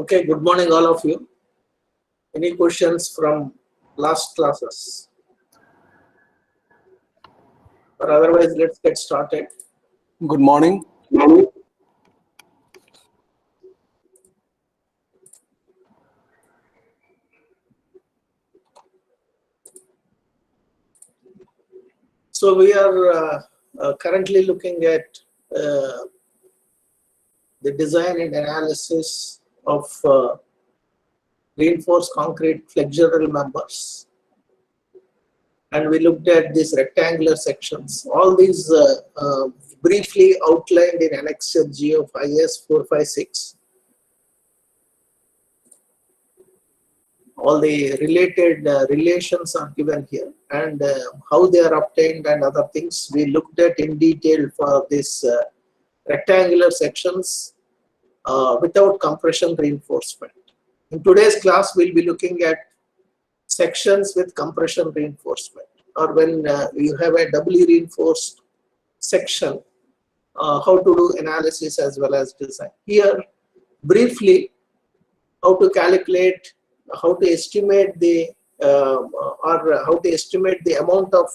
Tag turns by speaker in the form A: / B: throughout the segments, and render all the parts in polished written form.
A: Okay, good morning all of you. Any questions from last classes? Or otherwise, let's get started.
B: Good morning.
A: So we are currently looking at the design and analysis of reinforced concrete flexural members. And we looked at these rectangular sections. All these briefly outlined in Annexure G of IS 456. All the related relations are given here, and how they are obtained and other things we looked at in detail for this rectangular sections without compression reinforcement. In today's class, we'll be looking at sections with compression reinforcement, or when you have a doubly reinforced section, how to do analysis as well as design. Here, briefly, how to calculate, how to estimate the how to estimate the amount of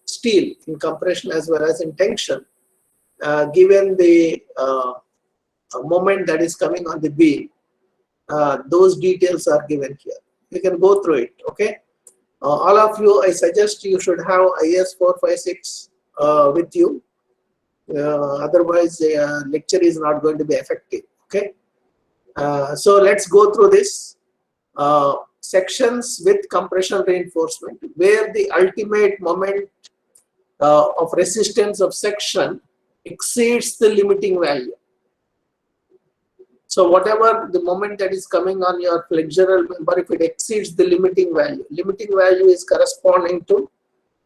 A: steel in compression as well as in tension, given the moment that is coming on the beam. Those details are given here. You can go through it. Okay, all of you, I suggest you should have IS 456 with you. Otherwise, the lecture is not going to be effective. Okay, so let's go through this. Sections with compression reinforcement, where the ultimate moment of resistance of section exceeds the limiting value. So whatever the moment that is coming on your flexural member, if it exceeds the limiting value is corresponding to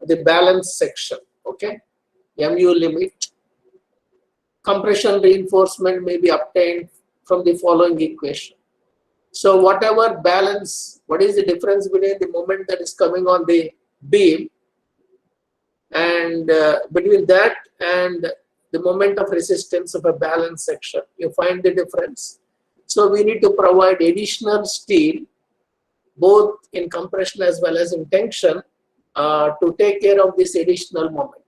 A: the balance section. Okay, MU limit. Compression reinforcement may be obtained from the following equation. So whatever balance, what is the difference between the moment that is coming on the beam and between that and the moment of resistance of a balance section? You find the difference. So we need to provide additional steel both in compression as well as in tension to take care of this additional moment.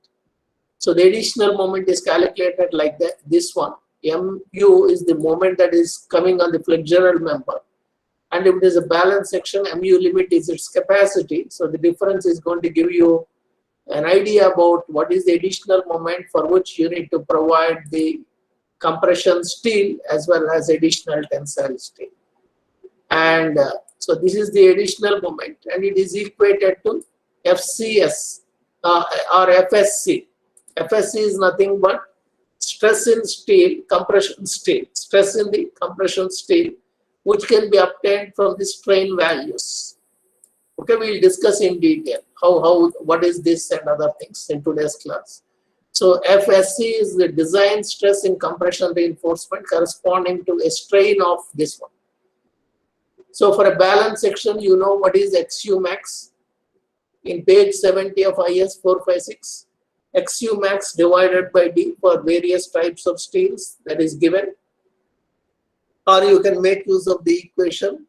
A: So the additional moment is calculated like that. This one, MU, is the moment that is coming on the flexural member. And if it is a balance section, MU limit is its capacity. So the difference is going to give you an idea about what is the additional moment for which you need to provide the compression steel as well as additional tensile steel. And so this is the additional moment, and it is equated to FCS or FSC. FSC is nothing but stress in steel, compression steel, stress in the compression steel, which can be obtained from the strain values. Okay, we'll discuss in detail what is this and other things in today's class. So FSC is the design stress in compression reinforcement corresponding to a strain of this one. So for a balance section, you know what is XU max in page 70 of IS 456. XU max divided by D for various types of steels, that is given. Or you can make use of the equation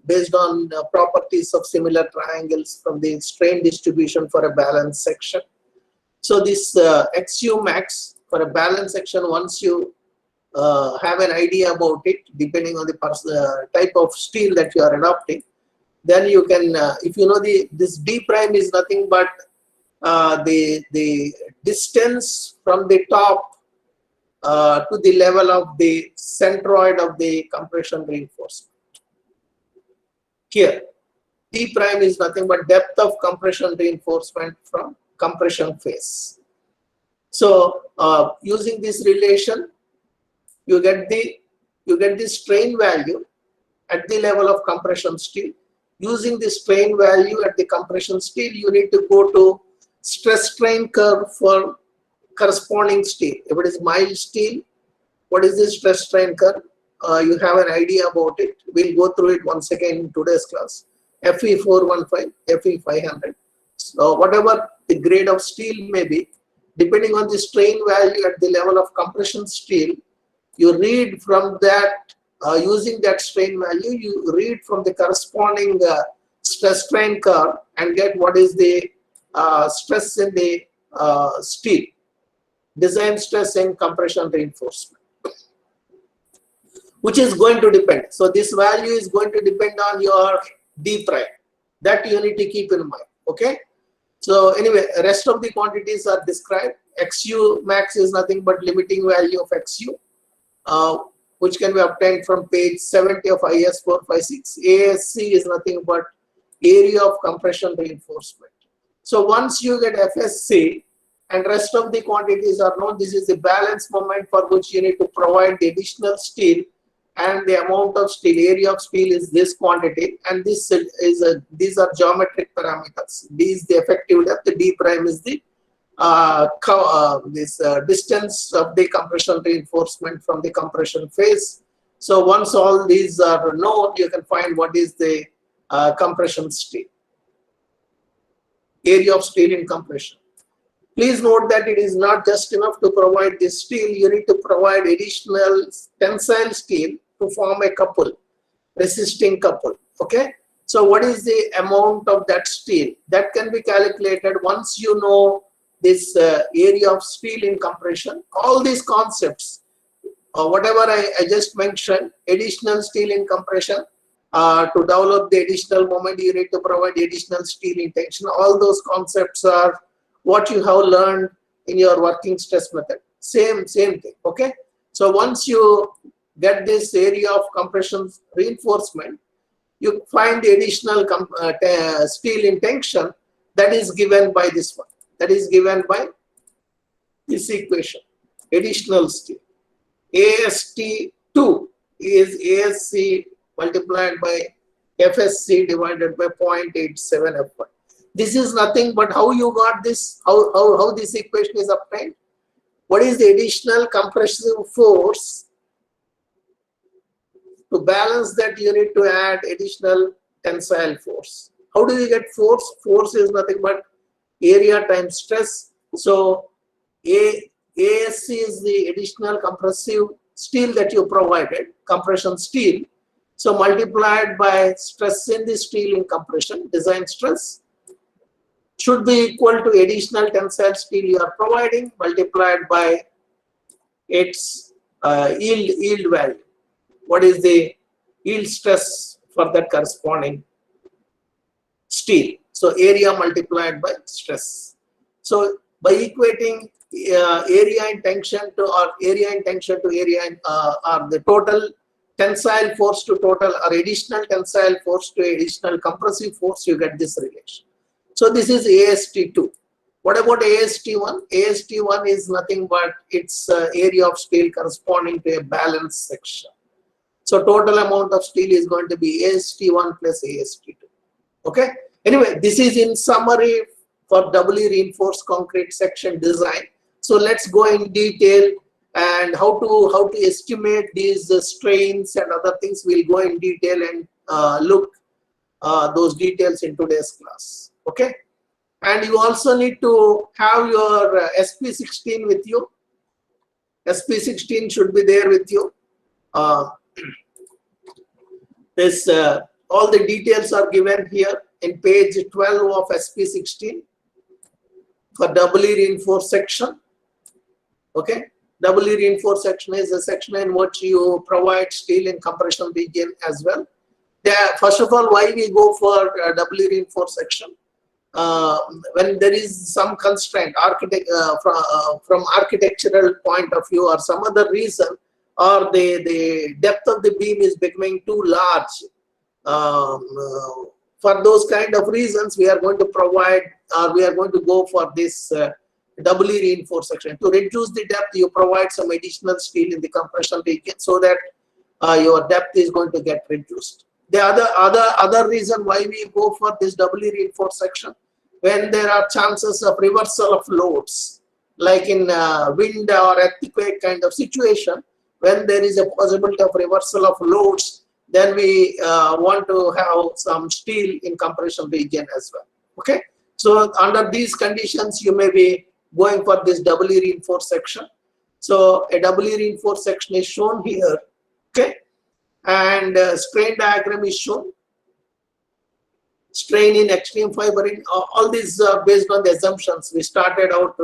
A: based on properties of similar triangles from the strain distribution for a balance section. So this XU max for a balance section, once you have an idea about it, depending on the type of steel that you are adopting, then you can, if you know this D prime is nothing but the distance from the top to the level of the centroid of the compression reinforcement. Here, T prime is nothing but depth of compression reinforcement from compression phase. So, using this relation, you get the strain value at the level of compression steel. Using the strain value at the compression steel, you need to go to stress strain curve for corresponding steel. If it is mild steel, what is the stress strain curve? You have an idea about it. We'll go through it once again in today's class. Fe 415, Fe 500. So whatever the grade of steel may be, depending on the strain value at the level of compression steel, you read from that using that strain value, you read from the corresponding stress strain curve and get what is the stress in the steel, design stress and compression reinforcement, which is going to depend. So this value is going to depend on your D prime. That you need to keep in mind. Okay. So anyway, rest of the quantities are described. XU max is nothing but limiting value of XU, which can be obtained from page 70 of IS 456. ASC is nothing but area of compression reinforcement. So once you get FSC and rest of the quantities are known, this is the balance moment for which you need to provide the additional steel, and the amount of steel, area of steel is this quantity, and this is these are geometric parameters. D is the effective depth, the D prime is the distance of the compression reinforcement from the compression phase. So once all these are known, you can find what is the compression steel, area of steel in compression. Please note that it is not just enough to provide this steel. You need to provide additional tensile steel to form a couple, resisting couple. Okay. So what is the amount of that steel? That can be calculated once you know this area of steel in compression. All these concepts, whatever I just mentioned, additional steel in compression, to develop the additional moment, you need to provide additional steel in tension. All those concepts are what you have learned in your working stress method. Same thing. Okay. So once you get this area of compression reinforcement, you find the additional steel in tension that is given by this one. That is given by this equation, additional steel. AST2 is ASC multiplied by FSC divided by 0.87 F1. This is nothing but how you got this, how this equation is obtained. What is the additional compressive force? To balance that, you need to add additional tensile force. How do you get force? Force is nothing but area times stress. So ASC is the additional compressive steel that you provided, compression steel. So multiplied by stress in the steel in compression, design stress, should be equal to additional tensile steel you are providing multiplied by its yield value. What is the yield stress for that corresponding steel? So area multiplied by stress. So by equating area in tension to, or area in tension to area in, or the total tensile force to total, or additional tensile force to additional compressive force, you get this relation. So this is AST2. What about AST1? AST1 is nothing but its area of steel corresponding to a balanced section. So total amount of steel is going to be AST1 plus AST2. Okay. Anyway, this is in summary for doubly reinforced concrete section design. So let's go in detail and how to estimate these strains and other things. We'll go in detail and look those details in today's class. Okay. And you also need to have your SP16 with you. SP16 should be there with you. This all the details are given here in page 12 of SP16 for doubly reinforced section. Okay, doubly reinforced section is a section in which you provide steel in compression region as well. First of all, why we go for doubly reinforced section? When there is some constraint, from architectural point of view or some other reason, or the depth of the beam is becoming too large. For those kind of reasons, we are going to provide, or we are going to go for this doubly reinforced section. To reduce the depth, you provide some additional steel in the compression region so that your depth is going to get reduced. The other reason why we go for this doubly reinforced section, when there are chances of reversal of loads, like in wind or earthquake kind of situation, when there is a possibility of reversal of loads, then we want to have some steel in compression region as well. Okay, so under these conditions, you may be going for this doubly reinforced section. So a doubly reinforced section is shown here. Okay, and strain diagram is shown. Strain in extreme fiber, in all these based on the assumptions we started out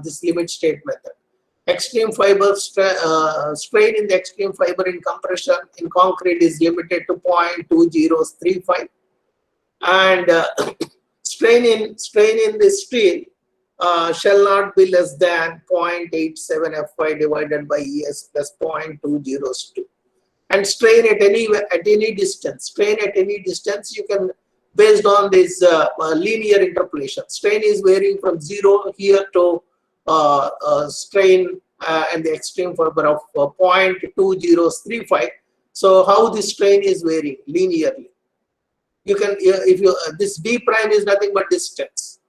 A: this limit state method. Extreme fiber strain in the extreme fiber in compression in concrete is limited to 0.2035, and strain in the steel shall not be less than 0.87 Fy divided by Es plus 0.202. And strain at any distance. Strain at any distance you can, based on this linear interpolation. Strain is varying from 0 here to strain and the extreme fiber of 0.2035. So how this strain is varying linearly? You can, if you this d prime is nothing but distance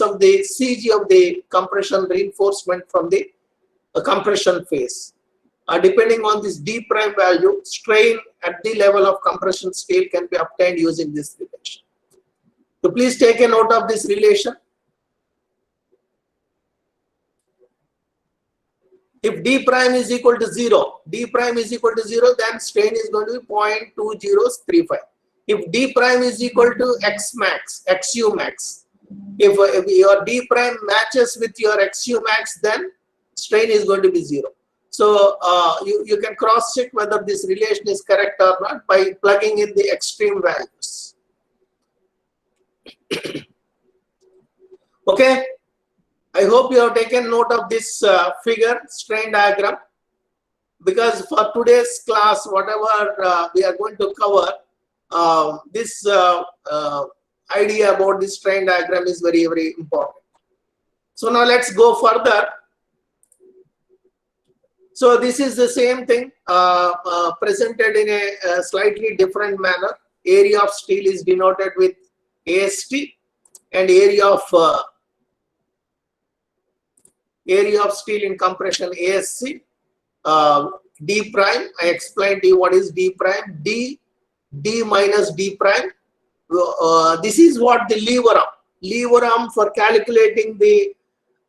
A: of the CG of the compression reinforcement from the compression phase. Depending on this d prime value, strain at the level of compression steel can be obtained using this relation. So please take a note of this relation. If d prime is equal to 0, then strain is going to be 0.2035. If d prime is equal to x max, xu max, if your d prime matches with your xu max, then strain is going to be 0. So you can cross check whether this relation is correct or not by plugging in the extreme values. Okay, I hope you have taken note of this figure, strain diagram, because for today's class, whatever we are going to cover, this idea about this strain diagram is very, very important. So now let's go further. So this is the same thing presented in a slightly different manner. Area of steel is denoted with AST, and area of steel in compression ASC. D prime, I explained to you what is D prime. D minus D prime. This is what the lever arm for calculating the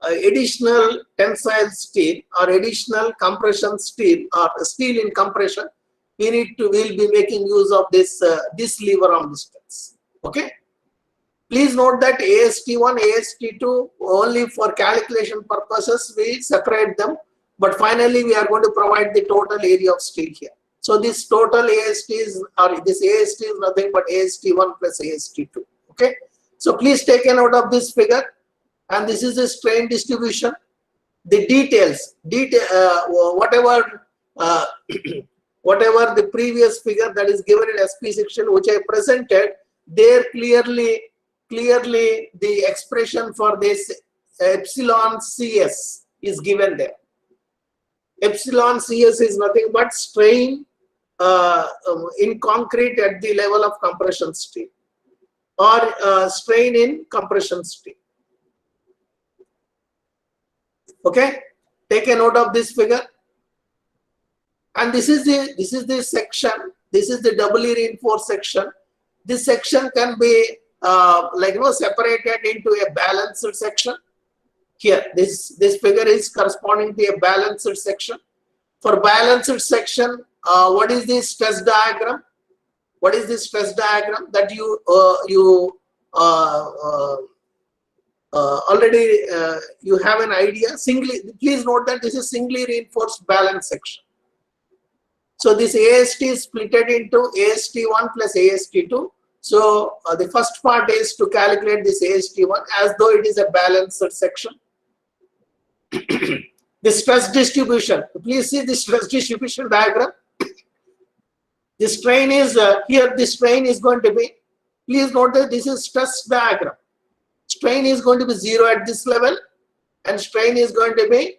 A: additional tensile steel or additional compression steel or steel in compression. We'll be making use of this this lever arm distance. Okay. Please note that AST1, AST2 only for calculation purposes we separate them, but finally we are going to provide the total area of steel here. So this total AST is, or this AST is nothing but AST1 plus AST2. Okay. So please take a note of this figure, and this is the strain distribution. The details, whatever the previous figure that is given in SP section which I presented, there clearly the expression for this epsilon CS is given there. Epsilon CS is nothing but strain in concrete at the level of compression steel, or strain in compression steel. Okay, take a note of this figure. And this is the section. This is the doubly reinforced section. This section can be separated into a balanced section. Here, this figure is corresponding to a balanced section. For balanced section, what is this stress diagram? What is this stress diagram that you already you have an idea? Please note that this is singly reinforced balance section. So this AST is splitted into AST1 plus AST2. So the first part is to calculate this AST1 as though it is a balanced section. The stress distribution. Please see the stress distribution diagram. The strain is here. The strain is going to be. Please note that this is stress diagram. Strain is going to be 0 at this level, and strain is going to be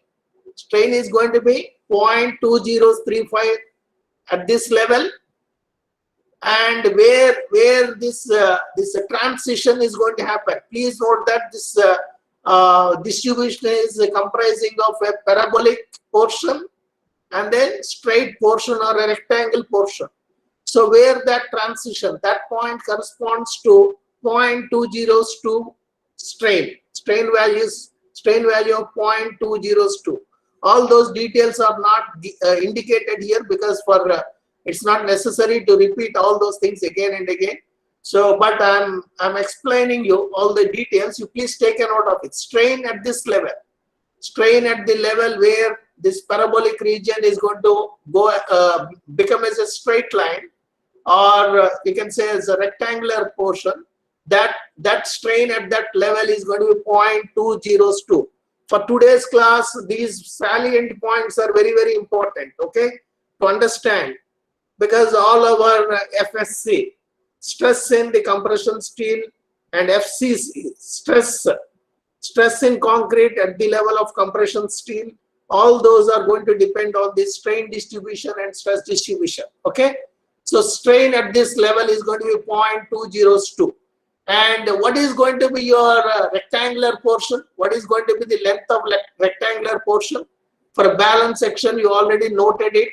A: 0.2035 at this level, and where this transition is going to happen. Please note that this distribution is comprising of a parabolic portion and then straight portion or a rectangle portion. So where that transition, that point corresponds to 0.202 strain value of 0.202. All those details are not indicated here because for It's not necessary to repeat all those things again and again. So, but I'm explaining you all the details. You please take a note of it. Strain at this level. Strain at the level where this parabolic region is going to go become as a straight line, or you can say as a rectangular portion. That strain at that level is going to be 0.202. For today's class, these salient points are very, very important, okay, to understand, because all our FSC, stress in the compression steel, and FCC, stress in concrete at the level of compression steel, all those are going to depend on the strain distribution and stress distribution, okay. So strain at this level is going to be 0.202. And what is going to be your rectangular portion? What is going to be the length of rectangular portion? For a balance section, you already noted it.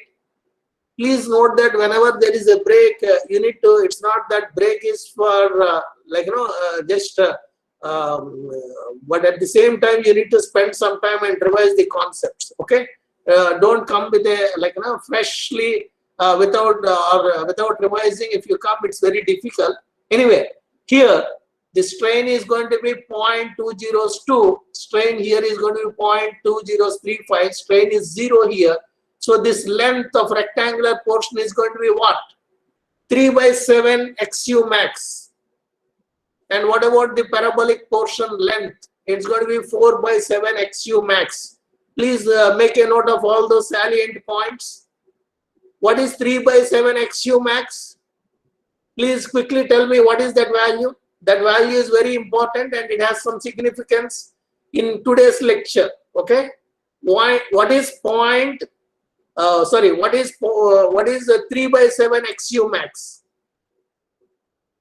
A: Please note that whenever there is a break, you need to, it's not that break is for but at the same time, you need to spend some time and revise the concepts, okay? Don't come with a, freshly, without revising. If you come, it's very difficult. Anyway, here, the strain is going to be 0.202. Strain here is going to be 0.2035. Strain is 0 here. So this length of rectangular portion is going to be what? 3/7 XU max. And what about the parabolic portion length? It's going to be 4/7 XU max. Please make a note of all those salient points. What is 3/7 XU max? Please quickly tell me what is that value. That value is very important and it has some significance in today's lecture. Okay, what is the 3/7 XU max?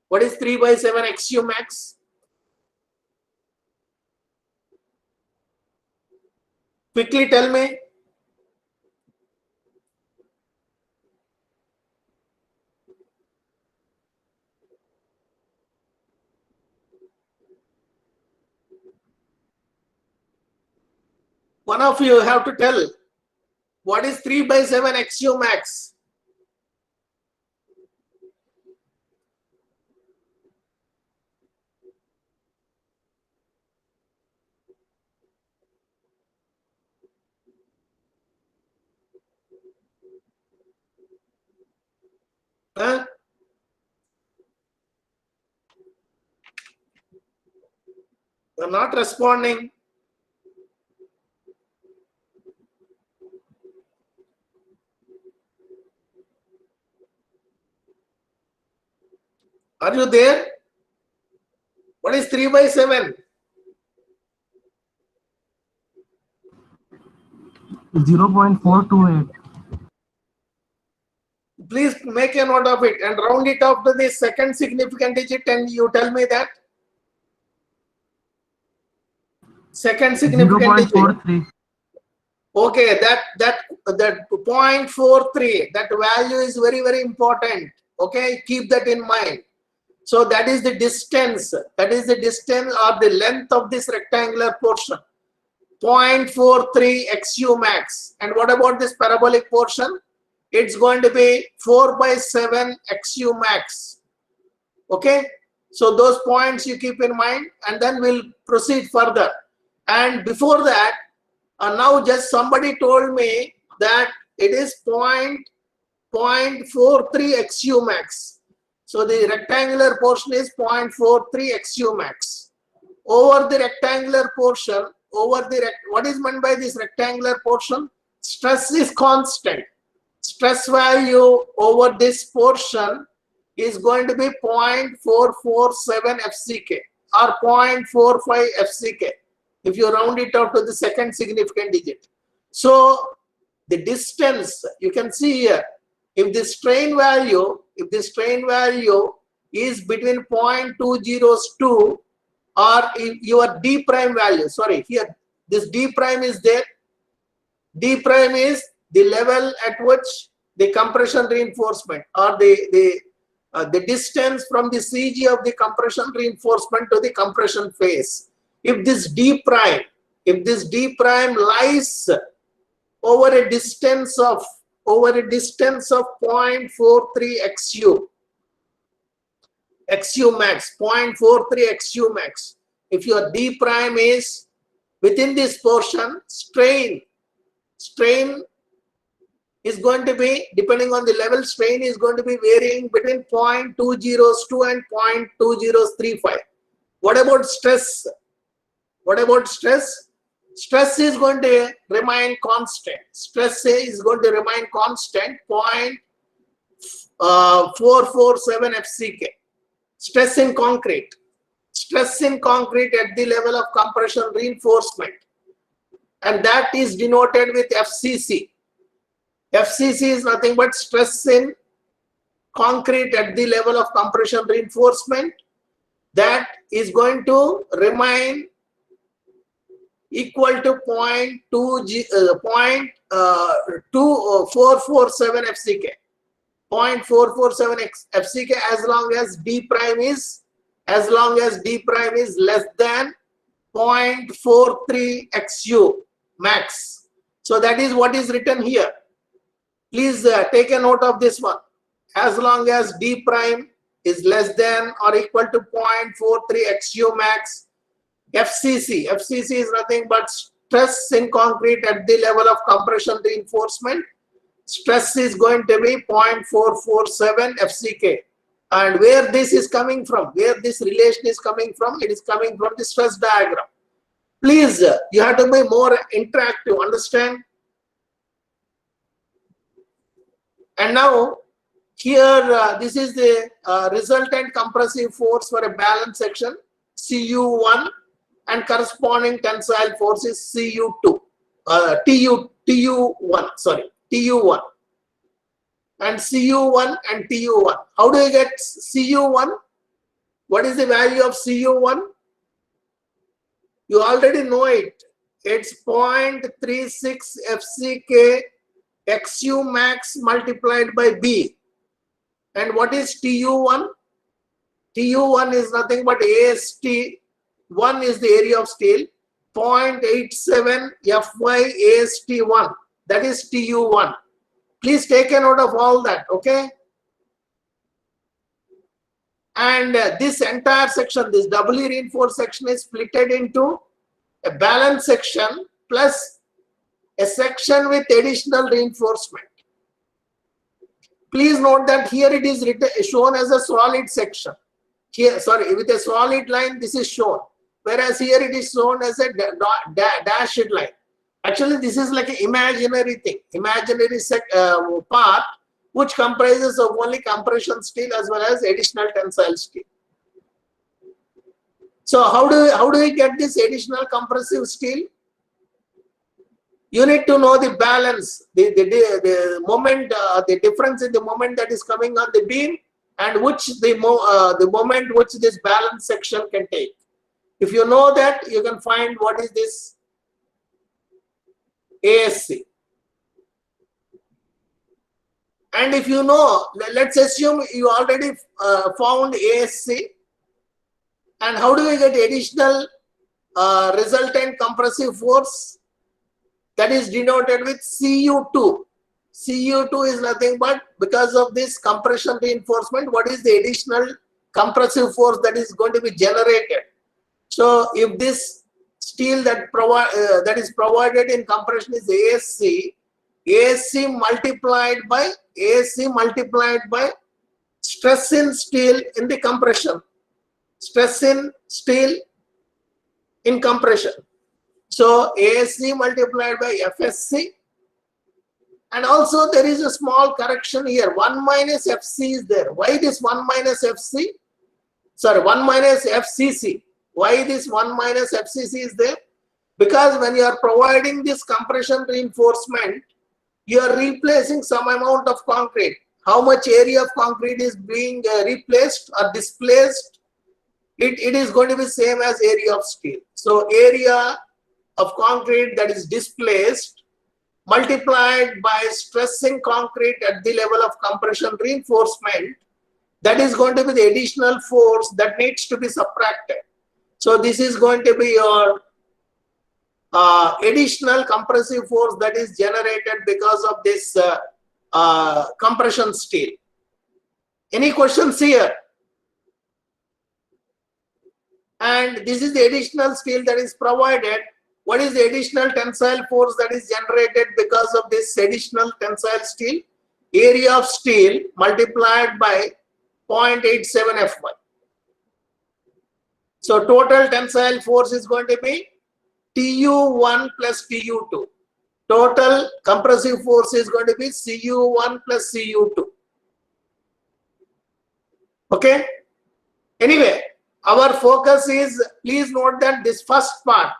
A: What is 3/7 XU max? Quickly tell me. One of you have to tell what is 3/7 XU max. Huh? You're not responding. Are you there? What is 3/7?
B: 0.428.
A: Please make a note of it and round it off to the second significant digit, and you tell me that. Second significant digit.
B: 0.43.
A: Okay, that 0.43, that value is very, very important. Okay, keep that in mind. So that is the distance. That is the distance or the length of this rectangular portion. 0.43 XU max. And what about this parabolic portion? It's going to be 4/7 XU max. Okay, so those points you keep in mind, and then we'll proceed further. And before that, now just somebody told me that it is 0.43 XU max. So the rectangular portion is 0.43 XU max. Over the rectangular portion, what is meant by this rectangular portion? Stress is constant. Stress value over this portion is going to be 0.447 FCK or 0.45 FCK if you round it out to the second significant digit. So the distance, you can see here, if the strain value is between 0.202 or your D prime value, sorry, here this D prime is there. D prime is the level at which the compression reinforcement or the distance from the CG of the compression reinforcement to the compression phase. If this D prime lies over a distance of over a distance of 0.43 XU. XU max, 0.43 XU max. If your D prime is within this portion, strain is going to be, depending on the level, strain is going to be varying between 0.202 and 0.2035. What about stress? What about stress? Stress is going to remain constant. Stress is going to remain constant, 0.447 FCK. Stress in concrete. Stress in concrete at the level of compression reinforcement. And that is denoted with FCC. FCC is nothing but stress in concrete at the level of compression reinforcement. That is going to remain equal to 0.2447 FCK. 0.447 FCK as long as D prime is less than 0.43 XU max. So that is what is written here. Please take a note of this one. As long as D prime is less than or equal to 0.43 XU max, FCC is nothing but stress in concrete at the level of compression reinforcement. Stress is going to be 0.447 FCK. And where this is coming from, where this relation is coming from, it is coming from the stress diagram. Please, you have to be more interactive, understand? And now, here, this is the resultant compressive force for a balanced section, CU1, and corresponding tensile force is CU2, TU1, sorry, TU1. And CU1 and TU1. How do you get CU1? What is the value of CU1? You already know it. It's 0.36 FCK XU max multiplied by B. And what is TU1? TU1 is nothing but AST. 1 is the area of steel. 0.87 FY AST1. That is TU1. Please take a note of all that, okay? And this entire section, this doubly reinforced section is splitted into a balanced section plus a section with additional reinforcement. Please note that here it is written, shown as a solid section. Here, sorry, with a solid line, this is shown. Whereas here it is shown as a dashed line. Actually, this is like an imaginary thing, imaginary part which comprises of only compression steel as well as additional tensile steel. So how do we get this additional compressive steel? You need to know the balance, the moment, the difference in the moment that is coming on the beam, and which the moment which this balance section can take. If you know that, you can find what is this ASC. And if you know, let's assume you already found ASC, and how do we get additional resultant compressive force? That is denoted with CU2. CU2 is nothing but, because of this compression reinforcement, what is the additional compressive force that is going to be generated? So if this steel that is provided in compression is ASC, ASC multiplied by stress in steel in the compression, stress in steel in compression. So ASC multiplied by FSC, and also there is a small correction here. 1 minus FC is there. Why this 1 minus FC? Sorry, 1 minus FCC. Why this 1 minus FCC is there? Because when you are providing this compression reinforcement, you are replacing some amount of concrete. How much area of concrete is being replaced or displaced? It is going to be same as area of steel. So area of concrete that is displaced multiplied by stressing concrete at the level of compression reinforcement, that is going to be the additional force that needs to be subtracted. So this is going to be your additional compressive force that is generated because of this compression steel. Any questions here? And this is the additional steel that is provided. What is the additional tensile force that is generated because of this additional tensile steel? Area of steel multiplied by 0.87 Fy. So total tensile force is going to be Tu1 plus Tu2. Total compressive force is going to be Cu1 plus Cu2. Okay. Anyway, our focus is, please note that this first part,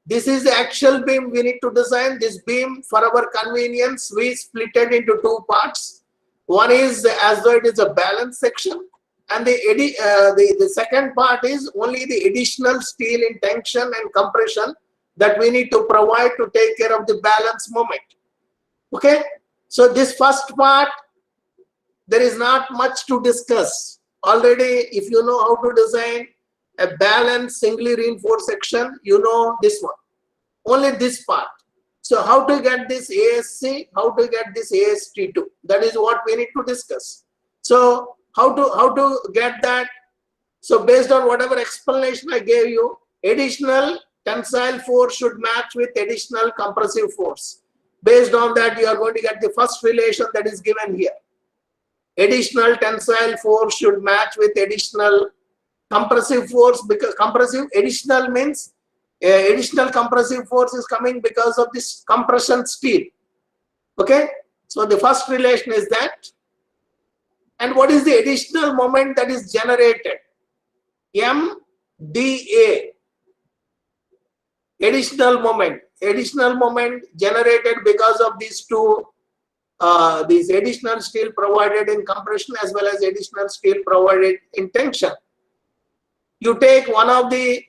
A: this is the actual beam we need to design. This beam, for our convenience, we split it into two parts. One is as though it is a balance section, and the second part is only the additional steel in tension and compression that we need to provide to take care of the balance moment. Okay, so this first part, there is not much to discuss. Already, if you know how to design a balanced singly reinforced section, you know this one, only this part. So how to get this ASC, how to get this AST2, that is what we need to discuss. So how to get that? So based on whatever explanation I gave you, additional tensile force should match with additional compressive force. Based on that, you are going to get the first relation that is given here. Additional tensile force should match with additional compressive force, because compressive additional means additional compressive force is coming because of this compression steel. Okay, so the first relation is that. And what is the additional moment that is generated? MdA, additional moment generated because of these two, these additional steel provided in compression as well as additional steel provided in tension. You take one of the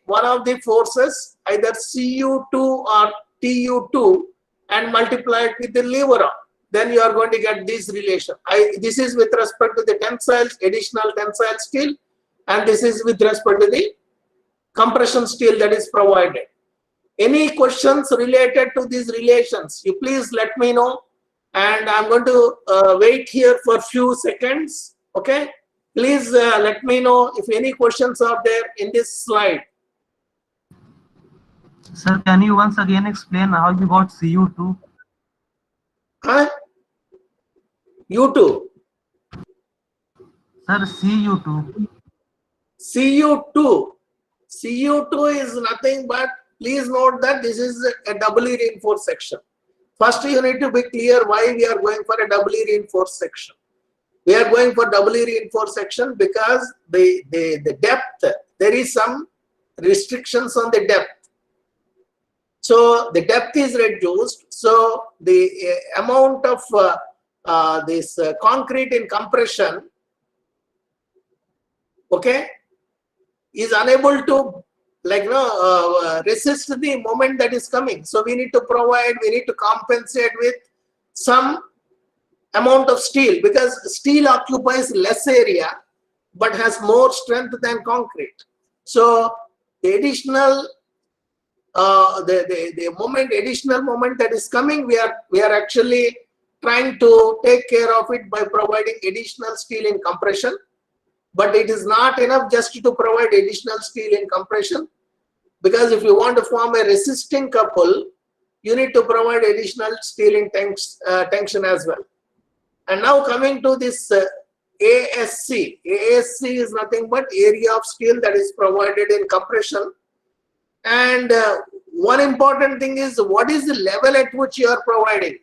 A: forces, either Cu2 or Tu2, and multiply it with the lever arm. Then you are going to get this relation. This is with respect to the tensile, additional tensile steel, and this is with respect to the compression steel that is provided. Any questions related to these relations, you please let me know, and I'm going to wait here for a few seconds. Okay, please let me know if any questions are there in this slide.
B: Sir, can you once again explain how you got Cu2?
A: Huh? U2.
B: Sir, Cu2.
A: Cu2. Cu2 is nothing but, please note that this is a doubly reinforced section. First, you need to be clear why we are going for a doubly reinforced section. We are going for doubly reinforced section because the depth, there is some restrictions on the depth. So the depth is reduced. So the amount of this concrete in compression, okay, is unable to resist the moment that is coming. So we need to compensate with some amount of steel, because steel occupies less area but has more strength than concrete. So the additional additional moment that is coming, we are actually trying to take care of it by providing additional steel in compression. But it is not enough just to provide additional steel in compression, because if you want to form a resisting couple, you need to provide additional steel in tension as well. And now coming to this ASC. ASC is nothing but area of steel that is provided in compression. And one important thing is, what is the level at which you are providing?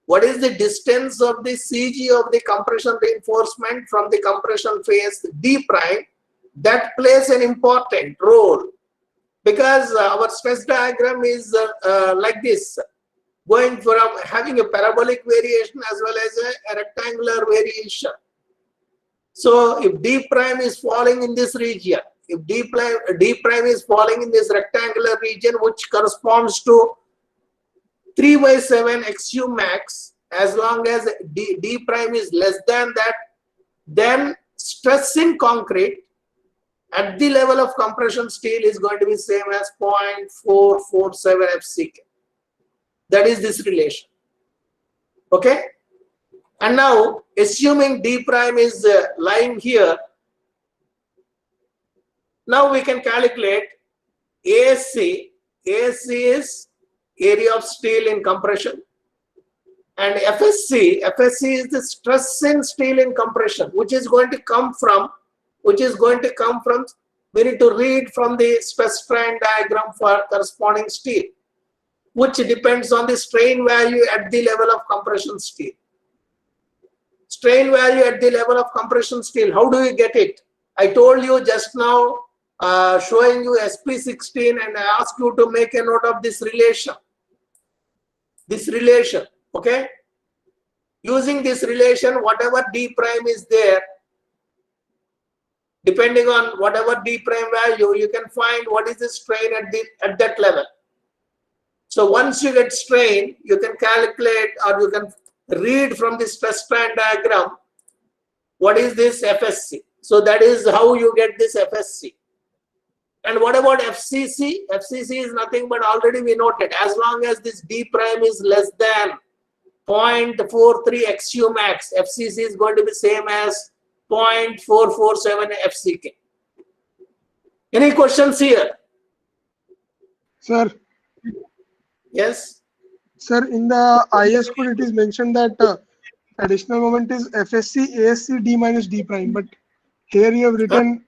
A: What is the distance of the CG of the compression reinforcement from the compression phase D prime? That plays an important role, because our stress diagram is like this, going from having a parabolic variation as well as a rectangular variation. So if D prime is falling in this region, if D prime is falling in this rectangular region, which corresponds to 3/7 XU max, as long as D prime is less than that, then stress in concrete at the level of compression steel is going to be same as 0.447 FCK. That is this relation. Okay. And now, assuming D prime is lying here, now we can calculate ASC. ASC is area of steel in compression. And FSC is the stress in steel in compression, which is going to come from, we need to read from the stress strain diagram for corresponding steel, which depends on the strain value at the level of compression steel. Strain value at the level of compression steel, how do you get it? I told you just now, showing you SP16, and I asked you to make a note of this relation. Okay? Using this relation, whatever D prime is there, depending on whatever D prime value, you can find what is the strain at that level. So once you get strain, you can calculate, or you can read from the stress strain diagram what is this FSC. So that is how you get this FSC. And what about FCC? FCC is nothing but, already we noted, as long as this D prime is less than 0.43 XU max, FCC is going to be same as 0.447 FCK. Any questions here?
C: Sir.
A: Yes.
C: Sir, in the IS code it is mentioned that additional moment is FSC, ASC, D minus D prime. But here you have written,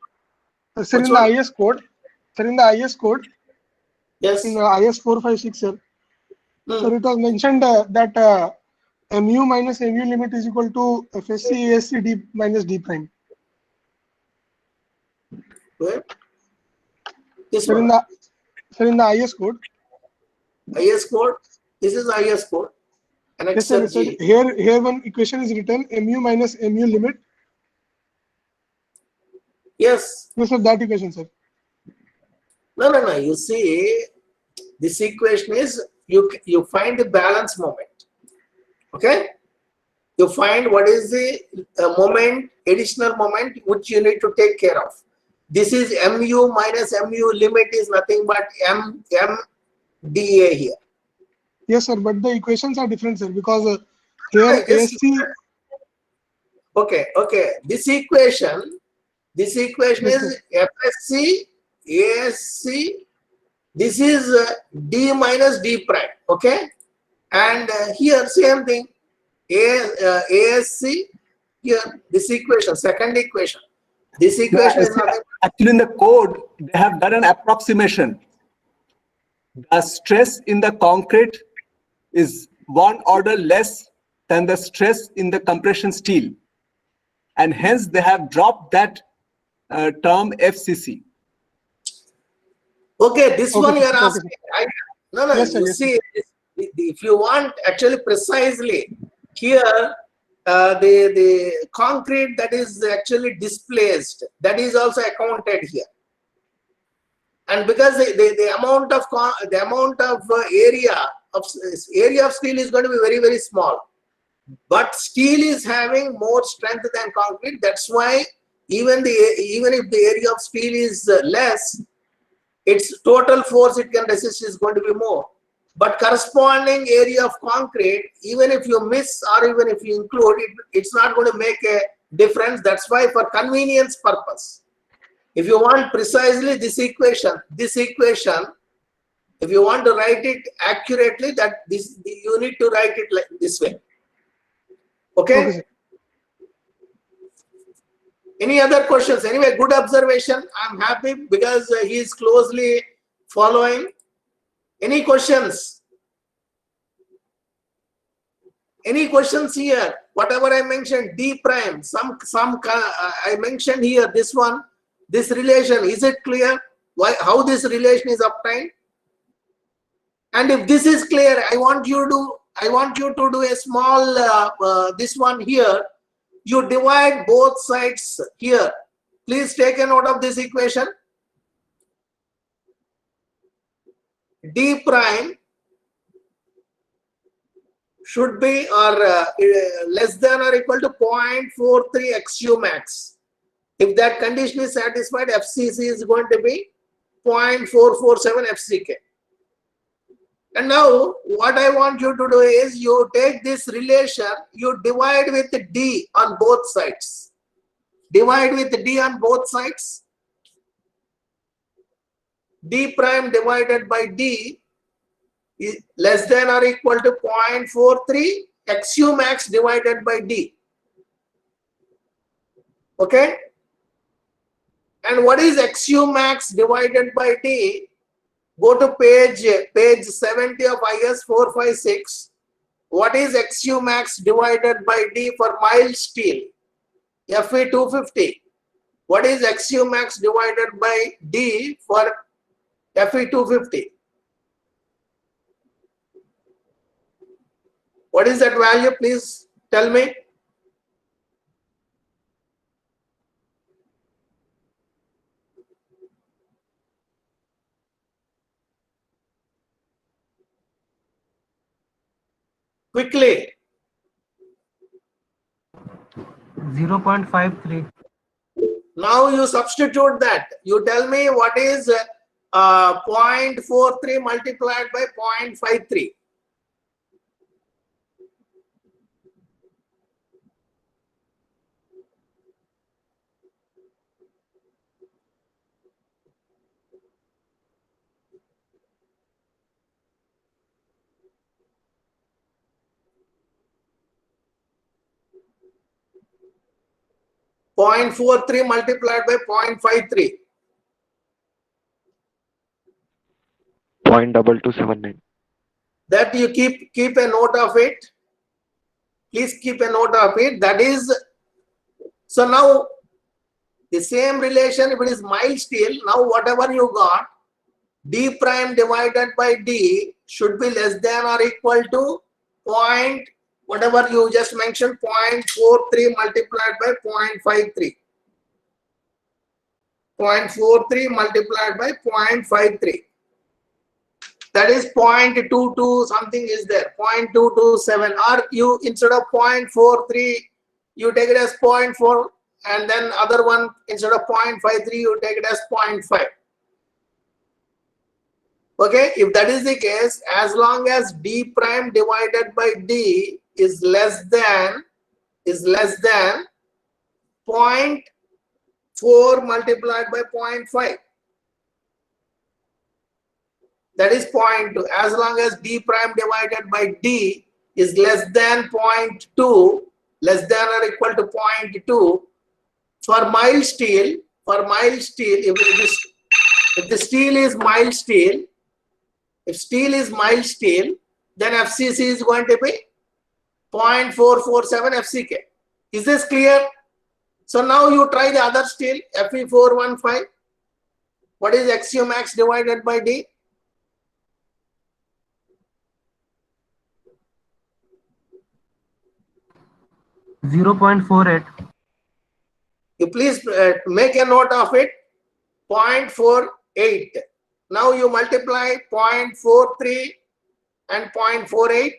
C: sir, in the IS code. Sir, in the IS code.
A: Yes.
C: In the IS 456, sir. Sir, it was mentioned that mu minus mu limit is equal to FSC, ASC, D minus D prime.
A: Where? This
C: Sir,
A: one.
C: in the IS code.
A: IS code. This is IS code.
C: Yes, sir, sir. Here one equation is written, mu minus mu limit.
A: Yes.
C: Yes, sir, that equation, sir.
A: No. You see, this equation is, you find the balance moment. Okay? You find what is the moment, additional moment, which you need to take care of. This is mu minus mu limit is nothing but MDA here.
C: Yes, sir, but the equations are different, sir, because here ASC.
A: Okay. This equation
C: yes,
A: is FSC, ASC. This is D minus D prime. Okay, and here same thing. ASC. Here this equation, second equation. This equation is nothing.
D: Actually, in the code, they have done an approximation. The stress in the concrete is one order less than the stress in the compression steel, and hence they have dropped that term FCC.
A: Okay, this one you are asking. No,
C: yes,
A: you
C: sir,
A: see, if you want actually precisely, here the concrete that is actually displaced, that is also accounted here. And because the amount of area of steel is going to be very, very small, but steel is having more strength than concrete. That's why even if the area of steel is less, its total force it can resist is going to be more. But corresponding area of concrete, even if you miss or even if you include it, it's not going to make a difference. That's why, for convenience purpose, if you want precisely this equation, if you want to write it accurately, you need to write it like this way. Okay? Any other questions? Anyway, good observation. I'm happy because he is closely following. Any questions? Any questions here? Whatever I mentioned, D prime, I mentioned here, this one, this relation, is it clear? How this relation is obtained? And if this is clear, I want you to do a small, this one here. You divide both sides here. Please take a note of this equation. D prime should be less than or equal to 0.43 XU max. If that condition is satisfied, FCC is going to be 0.447 FCK. And now what I want you to do is you take this relation, you divide with D on both sides. Divide with D on both sides. D prime divided by D is less than or equal to 0.43 XU max divided by D. Okay? And what is XU max divided by D? Go to page 70 of IS 456. What is XU max divided by D for mild steel? Fe 250. What is XU max divided by D for Fe 250? What is that value? Please tell me. Quickly.
B: 0.53.
A: Now you substitute that. You tell me what is 0.43 multiplied by 0.53. Point 0.43 multiplied by 0.53.
E: 0.2279.
A: That you keep a note of it. Please keep a note of it. That is, so now the same relation, if it is mild steel, now whatever you got, D prime divided by D should be less than or equal to whatever you just mentioned, 0.43 multiplied by 0.53. 0.43 multiplied by 0.53. That is 0.22 something is there, 0.227, or you instead of 0.43 you take it as 0.4, and then other one instead of 0.53 you take it as 0.5. Okay, if that is the case, as long as D prime divided by D is less than 0.4 multiplied by 0.5. That is 0.2. As long as D prime divided by D is less than 0.2, less than or equal to 0.2, for mild steel, if the steel is mild steel, if steel is mild steel, then FCC is going to be 0.447 FCK. Is this clear? So now you try the other steel, Fe415. What is XU max divided by D?
B: .48.
A: You please make a note of it. 0.48. Now you multiply 0.43 and 0.48.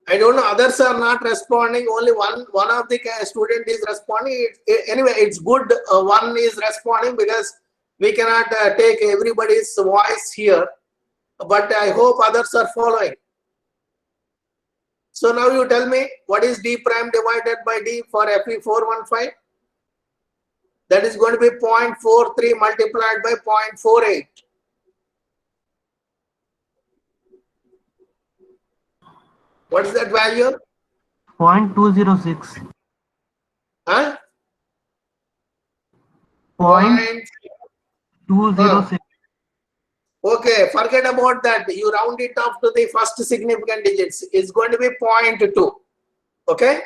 A: I don't know, others are not responding. Only one of the student is responding. Anyway, it's good one is responding, because we cannot take everybody's voice here. But I hope others are following. So now you tell me what is D prime divided by D for Fe415? That is going to be 0.43 multiplied by 0.48. What is that value?
B: 0.206.
A: Huh?
B: 0.206.
A: Okay, forget about that. You round it off to the first significant digits. It's going to be 0.2. Okay?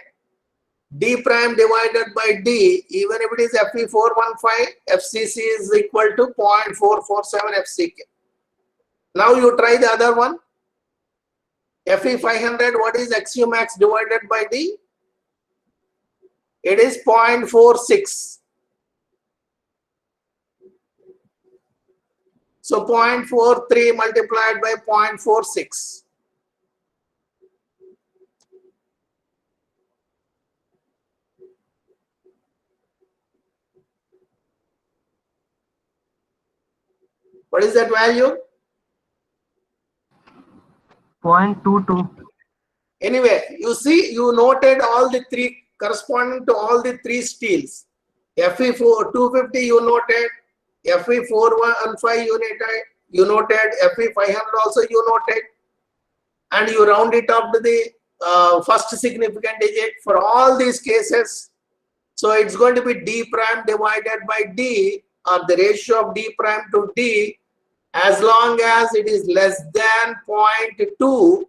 A: D prime divided by D, even if it is Fe415, FCC is equal to 0.447 FCK. Now you try the other one. Fe500, what is XU max divided by D? It is 0.46. So 0.43 multiplied by 0.46. What is that value?
B: 0.22.
A: Anyway, you see, you noted all the three corresponding to all the three steels. Fe4 250 you noted, Fe415 you noted, Fe500 also you noted, and you round it up to the first significant digit for all these cases. So it's going to be D prime divided by D, or the ratio of D prime to D, as long as it is less than 0.2.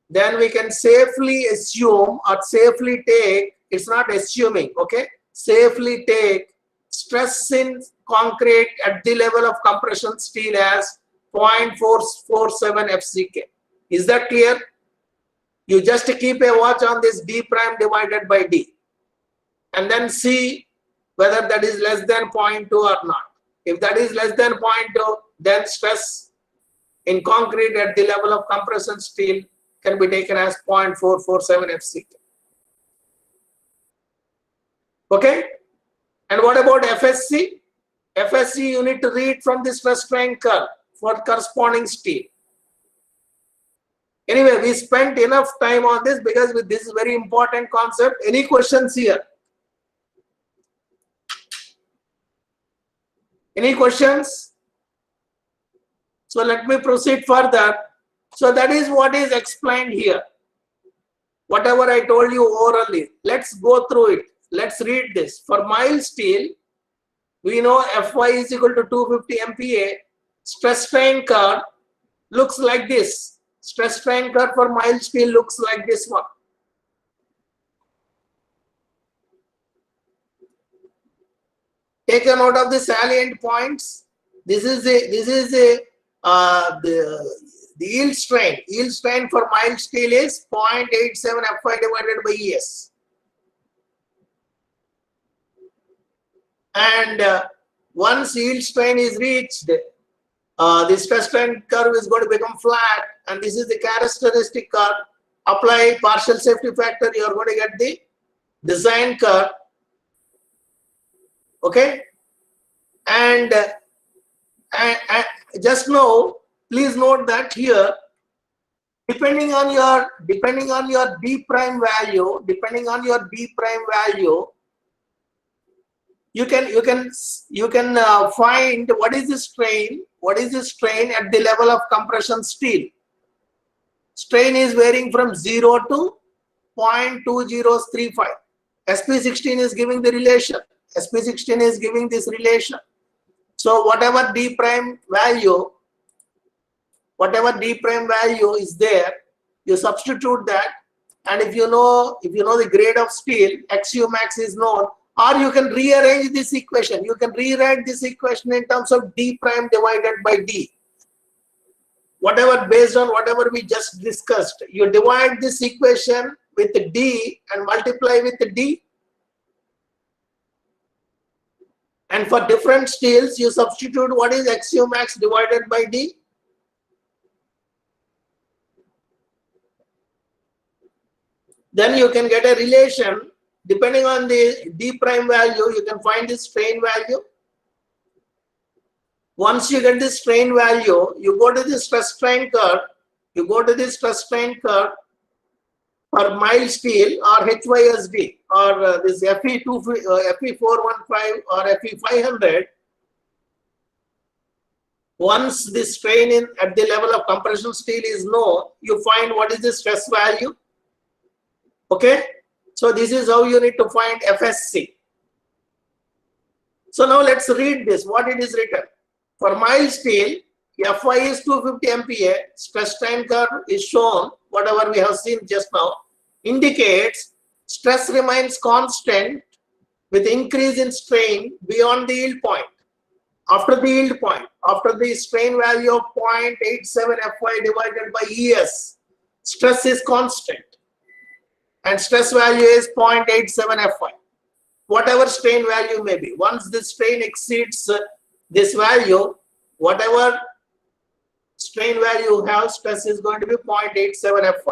A: Then we can safely assume or safely take, it's not assuming, okay, safely take stress in concrete at the level of compression steel as 0.447 FCK. Is that clear? You just keep a watch on this D prime divided by D and then see whether that is less than 0.2 or not. If that is less than 0.2, then stress in concrete at the level of compression steel can be taken as 0.447 FCK. Okay? And what about FSC? FSC you need to read from the stress strain curve for corresponding steel. Anyway, we spent enough time on this because this is very important concept. Any questions here? Any questions? So let me proceed further. So that is what is explained here. Whatever I told you orally, let's go through it. Let's read this. For mild steel, we know Fy is equal to 250 MPa. Stress strain curve looks like this. Stress strain curve for mild steel looks like this one. Take a note of the salient points. This is the yield strain. Yield strain for mild steel is 0.87 Fy divided by Es. And once yield strain is reached, the stress strain curve is going to become flat, and this is the characteristic curve. Apply partial safety factor, you are going to get the design curve. Okay, and just now, please note that here, depending on your D prime value, you can find what is the strain at the level of compression steel. Strain is varying from 0 to 0.2035. SP16 is giving the relation. SP16 is giving this relation. So whatever D prime value is there, you substitute that, and if you know the grade of steel, XU max is known, or you can rearrange this equation. You can rewrite this equation in terms of D prime divided by D. Whatever, based on whatever we just discussed, you divide this equation with the D and multiply with the D. And for different steels, you substitute what is XU max divided by D. Then you can get a relation. Depending on the D prime value, you can find the strain value. Once you get the strain value, you go to the stress strain curve. For mild steel or HYSD or this Fe415 or Fe500. Once the strain at the level of compression steel is known, you find what is the stress value. Okay, so this is how you need to find FSC. So now let's read this, what it is written. For mild steel, Fy is 250 MPa, stress strain curve is shown, whatever we have seen just now, indicates stress remains constant with increase in strain beyond the yield point. After the yield point, after the strain value of 0.87 Fy divided by Es, stress is constant. And stress value is 0.87 Fy. Whatever strain value may be. Once the strain exceeds this value, whatever strain value you have, stress is going to be 0.87 Fy.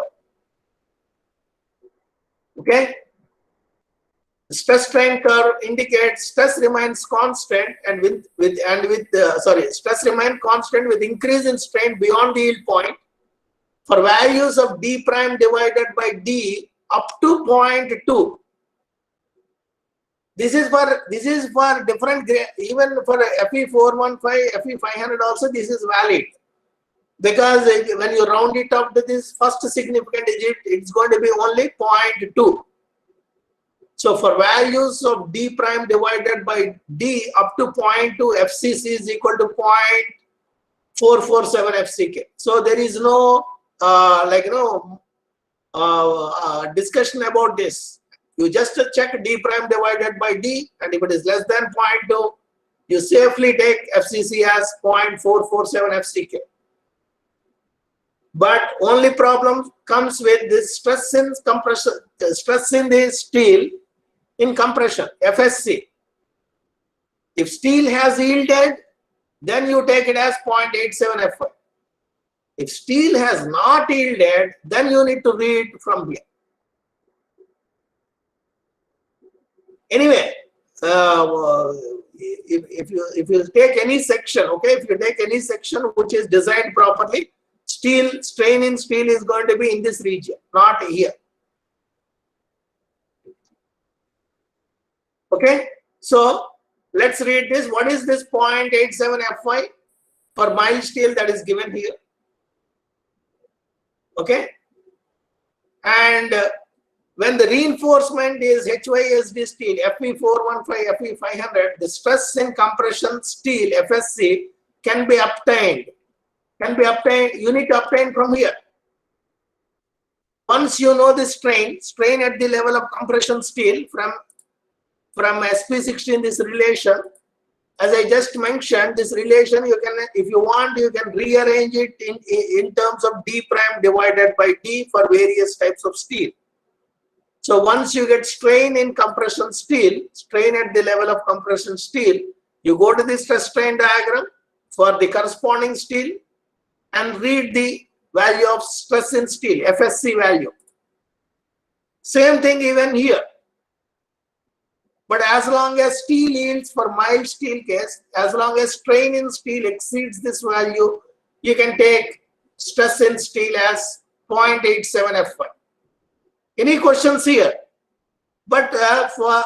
A: Okay? Stress strain curve indicates stress remains constant and stress remains constant with increase in strain beyond the yield point for values of d prime divided by d up to 0.2. This is for different grade, even for FE415, FE500 also this is valid, because when you round it up to this first significant digit, it's going to be only 0.2. So for values of d prime divided by d up to 0.2, FCC is equal to 0.447 FCK. So there is no discussion about this. You just check d prime divided by d, and if it is less than 0.2, you safely take FCC as 0.447 FCK. But only problem comes with this stress in compression, stress in the steel in compression, FSC. If steel has yielded, then you take it as 0.87 Fy. If steel has not yielded, then you need to read from here. Anyway, if you take any section, okay, if you take any section which is designed properly, strain in steel is going to be in this region, not here. Okay, so let's read this. What is this 0.87 Fy for mild steel that is given here? Okay, and when the reinforcement is HYSD steel, FE415, FE500, the stress in compression steel, FSC, can be obtained. You need to obtain from here. Once you know the strain at the level of compression steel from SP16, this relation, as I just mentioned, this relation you can, if you want, you can rearrange it in terms of d prime divided by d for various types of steel. So once you get strain in compression steel, strain at the level of compression steel, you go to the stress strain diagram for the corresponding steel and read the value of stress in steel, FSC value. Same thing even here. But as long as steel yields for mild steel case, as long as strain in steel exceeds this value, you can take stress in steel as 0.87 Fy. Any questions here? But for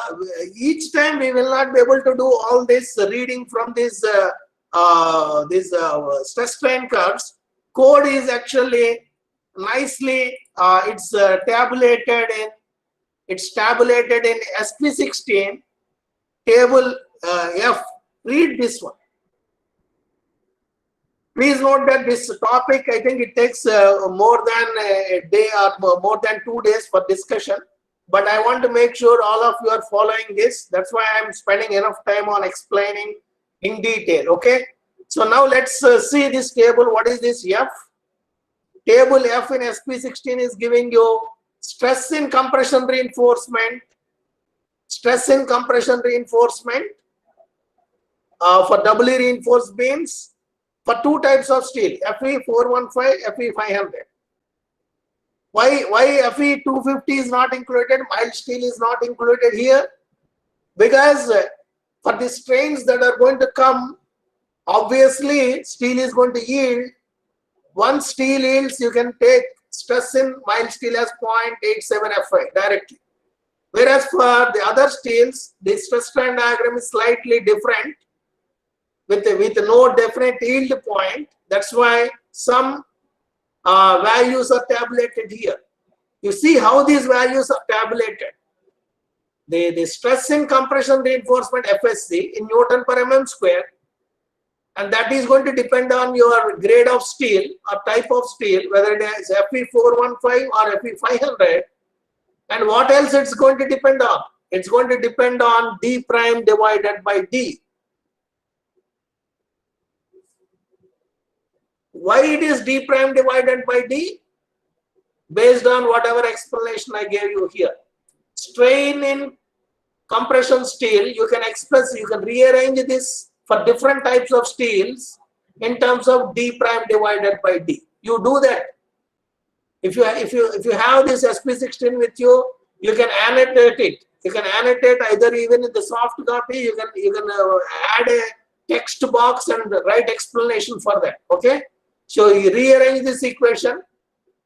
A: each time we will not be able to do all this reading from this stress strain curves. Code is actually nicely tabulated in SP16 table F. Read this one. Please note that this topic, I think it takes more than a day or more than 2 days for discussion. But I want to make sure all of you are following this. That's why I'm spending enough time on explaining in detail. Okay. So now let's see this table. What is this F? Table F in SP16 is giving you stress in compression reinforcement, for doubly reinforced beams for 2 types of steel, FE415, FE500. Why FE250 is not included, mild steel is not included here? Because for the strains that are going to come, obviously steel is going to yield. Once steel yields, you can take stress in mild steel as 0.87 Fy directly. Whereas for the other steels, the stress strain diagram is slightly different with no definite yield point. That's why some values are tabulated here. You see how these values are tabulated. The stress in compression reinforcement FSC in Newton per mm square, and that is going to depend on your grade of steel or type of steel, whether it is FE415 or FE500. And what else it's going to depend on? It's going to depend on d prime divided by d. Why it is d prime divided by d? Based on whatever explanation I gave you here. Strain in compression steel, you can rearrange this for different types of steels in terms of d prime divided by d. You do that. If you have this SP16 with you, you can annotate it. You can annotate either even in the soft copy. You can add a text box and write explanation for that. Okay. So you rearrange this equation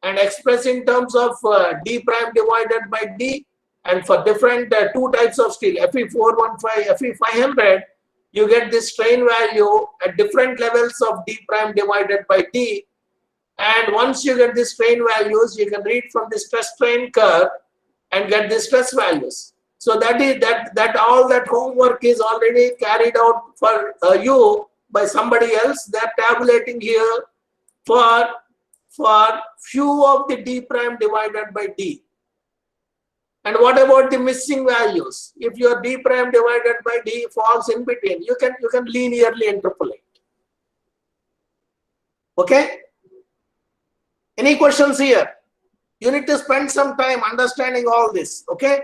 A: and express in terms of d prime divided by d, and for different two types of steel, Fe415, Fe500, you get this strain value at different levels of d prime divided by d. And once you get the strain values, you can read from the stress strain curve and get the stress values. So that all that homework is already carried out for you by somebody else. They're tabulating here for few of the d prime divided by d. And what about the missing values? If your d prime divided by d falls in between, you can linearly interpolate. Okay? Any questions here? You need to spend some time understanding all this. Okay?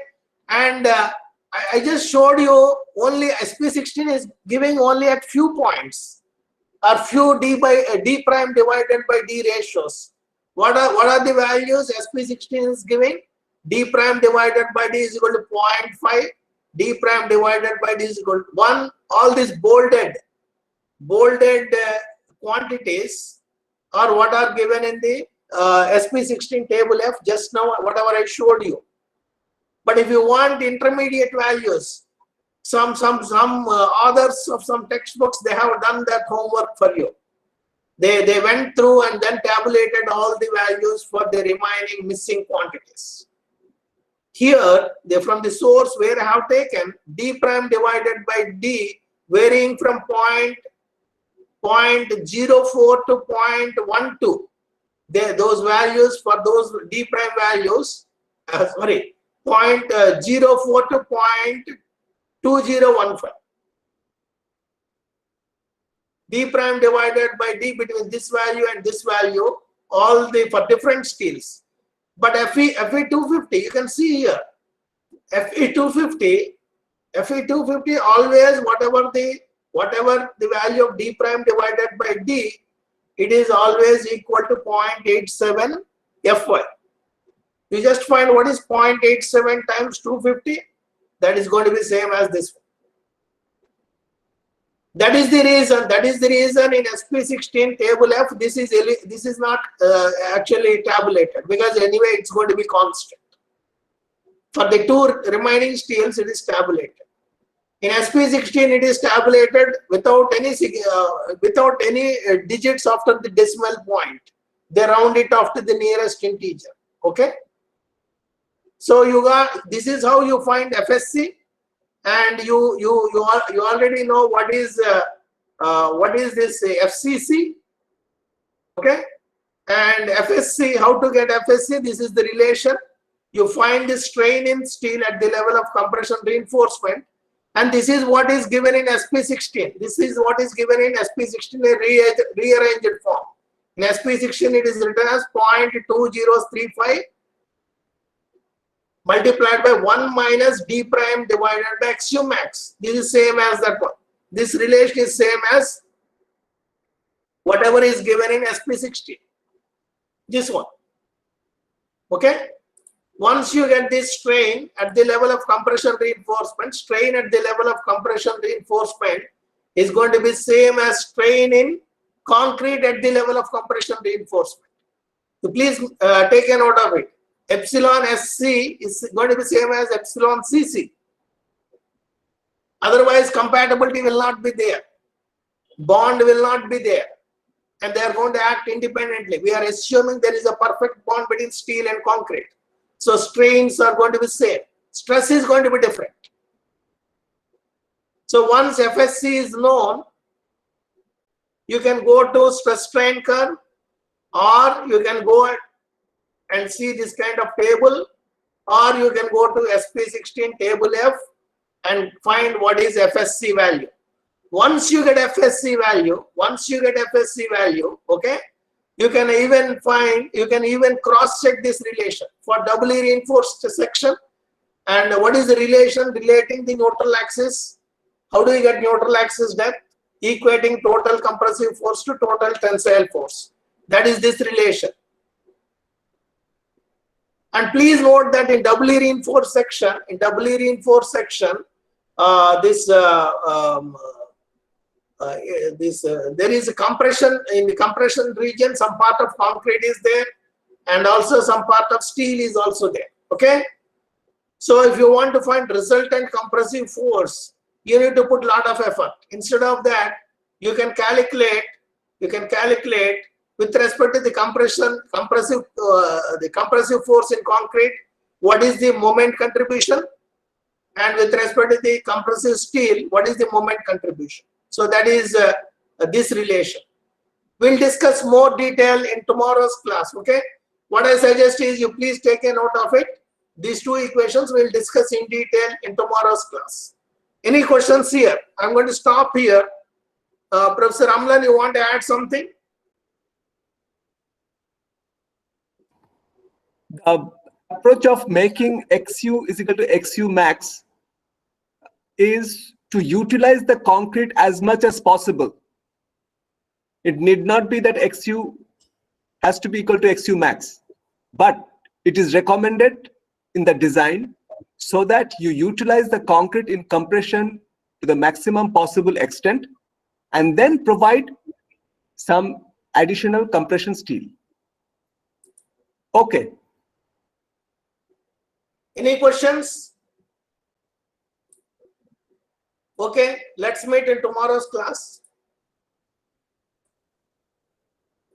A: And I just showed you only SP16 is giving only at few points, or few d prime divided by d ratios. What are the values SP16 is giving? D prime divided by d is equal to 0.5, d prime divided by d is equal to 1. All these bolded quantities are what are given in the SP16 table F just now, whatever I showed you. But if you want intermediate values, some authors of some textbooks, they have done that homework for you. They went through and then tabulated all the values for the remaining missing quantities. Here, they from the source where I have taken d prime divided by d varying from 0.04 to 0.12. Those values for those d prime values, 0.04 to 0.2015. D prime divided by d between this value and this value, all the for different steels. But Fe250, you can see here, Fe250 always whatever the value of d prime divided by d, it is always equal to 0.87 Fy. You just find what is 0.87 times 250. That is going to be same as this one. That is the reason in SP16 table F this is not actually tabulated, because anyway it's going to be constant. For the two remaining steels it is tabulated. In SP16 it is tabulated without any digits after the decimal point. They round it off to the nearest integer. Okay. So this is how you find FSC. And you already know what is this FCC, okay? And FSC, how to get FSC? This is the relation. You find the strain in steel at the level of compression reinforcement, and this is what is given in SP16. This is what is given in SP16 in rearranged form. In SP16, it is written as 0.2035. multiplied by 1 minus d prime divided by XU max. This is same as that one. This relation is same as whatever is given in SP16. This one. Okay. Once you get this strain at the level of compression reinforcement, strain at the level of compression reinforcement is going to be same as strain in concrete at the level of compression reinforcement. So please take a note of it. Epsilon SC is going to be same as epsilon CC. Otherwise, compatibility will not be there. Bond will not be there. And they are going to act independently. We are assuming there is a perfect bond between steel and concrete. So strains are going to be same. Stress is going to be different. So once FSC is known, you can go to stress strain curve, or you can go and see this kind of table, or you can go to SP16 table F and find what is FSC value. Once you get FSC value, okay, you can even cross check this relation for doubly reinforced section. And what is the relation relating the neutral axis? How do you get neutral axis depth? Equating total compressive force to total tensile force. That is this relation. And please note that in doubly reinforced section, there is a compression in the compression region. Some part of concrete is there, and also some part of steel is also there. Okay. So if you want to find resultant compressive force, you need to put a lot of effort. Instead of that, you can calculate with respect to the compressive force in concrete, what is the moment contribution, and with respect to the compressive steel, what is the moment contribution. So that is this relation. We'll discuss more detail in tomorrow's class. Okay. What I suggest is you please take a note of it. These two equations we'll discuss in detail in tomorrow's class. Any questions here? I'm going to stop here. Professor Amlan, you want to add something?
D: The approach of making XU is equal to XU max is to utilize the concrete as much as possible. It need not be that XU has to be equal to XU max, but it is recommended in the design so that you utilize the concrete in compression to the maximum possible extent and then provide some additional compression steel. Okay.
A: Any questions? Okay, let's meet in tomorrow's class.